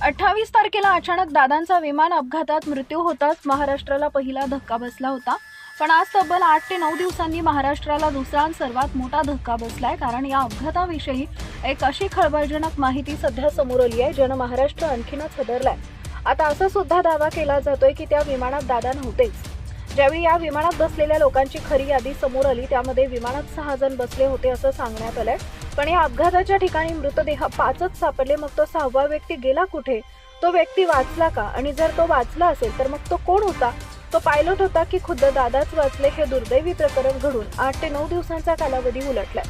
28 तारखेला अचानक दादांचा विमान अपघातात मृत्यू होताच महाराष्ट्राला पहिला धक्का बसला होता। पण आज तब्बल 8 ते 9 दिवसांनी महाराष्ट्राला दुसरा आणि सर्वात मोठा धक्का बसलाय। कारण या अपघाताविषयी एक अशी खळबळजनक माहिती सध्या समोर आली आहे ज्यानं महाराष्ट्र आणखीनच हादरलाय। आता असं सुद्धा दावा केला जातोय की त्या विमानात दादा नव्हतेच। ज्यावेळी या विमानात बसलेल्या लोकांची खरी यादी समोर आली त्यामध्ये विमानात 6 जण बसले होते असं सांगण्यात आलंय। पण या अपघाताच्या ठिकाणी मृतदेह 5च सापडले। मग तो 6वा व्यक्ती गेला कुठे? तो व्यक्ती वाचला का? आणि जर तो वाचला असेल तर मग तो कोण होता? तो पायलट होता की खुद्द दादाच वाचले? हे दुर्दैवी प्रकरण घडून 8 ते 9 दिवसांचा कालावधी उलटलाय।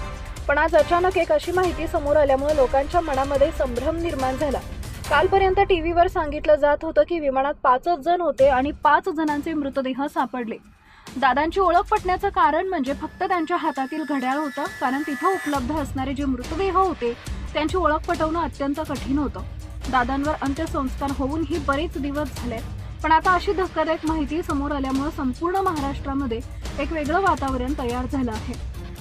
पण आज अचानक एक अशी माहिती समोर आल्यामुळे लोकांच्या मनामध्ये संभ्रम निर्माण झाला। कालपर्यंत टीव्हीवर सांगितलं जात होतं की विमानात 5च जण होते आणि 5 जणांचे मृतदेह सापडले। दादांची ओळख पटण्याचं कारण म्हणजे फक्त त्यांच्या हातातील घड्याळ होतं। कारण तिथं उपलब्ध असणारे जे मृतदेह होते त्यांची ओळख पटवणं अत्यंत कठीण होतं। दादांवर अंत्यसंस्कार होऊनही बरेच दिवस झाले, पण आता अशी धक्कादायक माहिती समोर आल्यामुळे संपूर्ण महाराष्ट्रामध्ये एक वेगळं वातावरण तयार झालं आहे।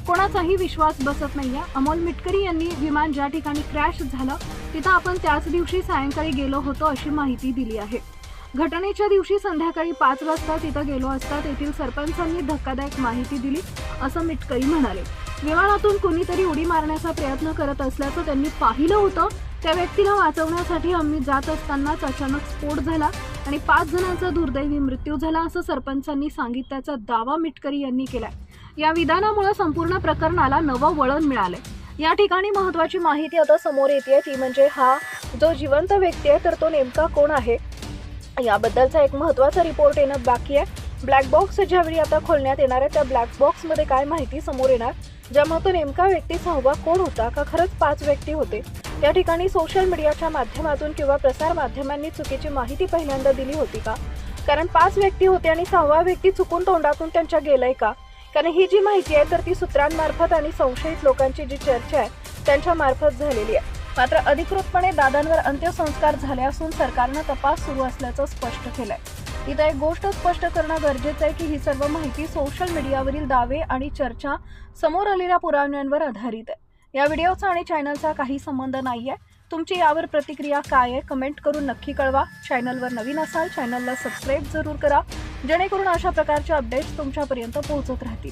कोणाचाही विश्वास बसत नाहीये। अमोल मिटकरी यांनी विमान ज्या ठिकाणी क्रॅश झालं तिथं आपण त्याच दिवशी सायंकाळी गेलो होतो अशी माहिती दिली आहे। घटनेच्या दिवशी संध्याकाळी 5 वाजता तिथं गेलो असता तेथील सरपंचांनी धक्कादायक माहिती दिली असं मिटकरी म्हणाले। विमानातून कोणीतरी उडी मारण्याचा प्रयत्न करत असल्याचं त्यांनी पाहिलं होतं। त्या व्यक्तीला वाचवण्यासाठी आम्ही जात असतानाच अचानक स्फोट झाला आणि 5 जणांचा दुर्दैवी मृत्यू झाला असं सरपंचांनी सांगितल्याचा दावा मिटकरी यांनी केलाय। या विधानामुळे संपूर्ण प्रकरणाला नवं वळण मिळालंय। या ठिकाणी महत्त्वाची माहिती आता समोर येते ती म्हणजे हा जो जिवंत व्यक्ती आहे तर तो नेमका कोण आहे याबद्दलचा एक महत्त्वाचा रिपोर्ट येणं बाकी आहे। ब्लॅक बॉक्स ज्यावेळी आता खोलण्यात येणार आहे त्या ब्लॅक बॉक्समध्ये काय माहिती समोर येणार, ज्यामुळे तो नेमका व्यक्ती 6वा कोण होता का खरंच 5 व्यक्ती होते? या ठिकाणी सोशल मीडियाच्या माध्यमातून किंवा प्रसार माध्यमांनी चुकीची माहिती पहिल्यांदा दिली होती का? कारण 5 व्यक्ती होते आणि 6वा व्यक्ती चुकून तोंडातून त्यांच्या गेलाय का? कारण ही जी माहिती आहे तर ती सूत्रांमार्फत आणि संशयित लोकांची जी चर्चा आहे त्यांच्या मार्फत झालेली आहे। मात्र अधिकृतपणे दादांवर अंत्यसंस्कार झाले असून सरकारनं तपास सुरू असल्याचं स्पष्ट केलंय। इथं एक गोष्ट स्पष्ट करणं गरजेचं आहे की ही सर्व माहिती सोशल मीडियावरील दावे आणि चर्चा समोर आलेल्या पुराव्यांवर आधारित आहे। या व्हिडिओचा आणि चॅनलचा काही संबंध नाहीये। तुमची यावर प्रतिक्रिया काय आहे कमेंट करून नक्की कळवा। चॅनलवर नवीन असाल चॅनलला सबस्क्राईब जरूर करा जेणेकरून अशा प्रकारचे अपडेट्स तुमच्यापर्यंत पोहोचत राहतील।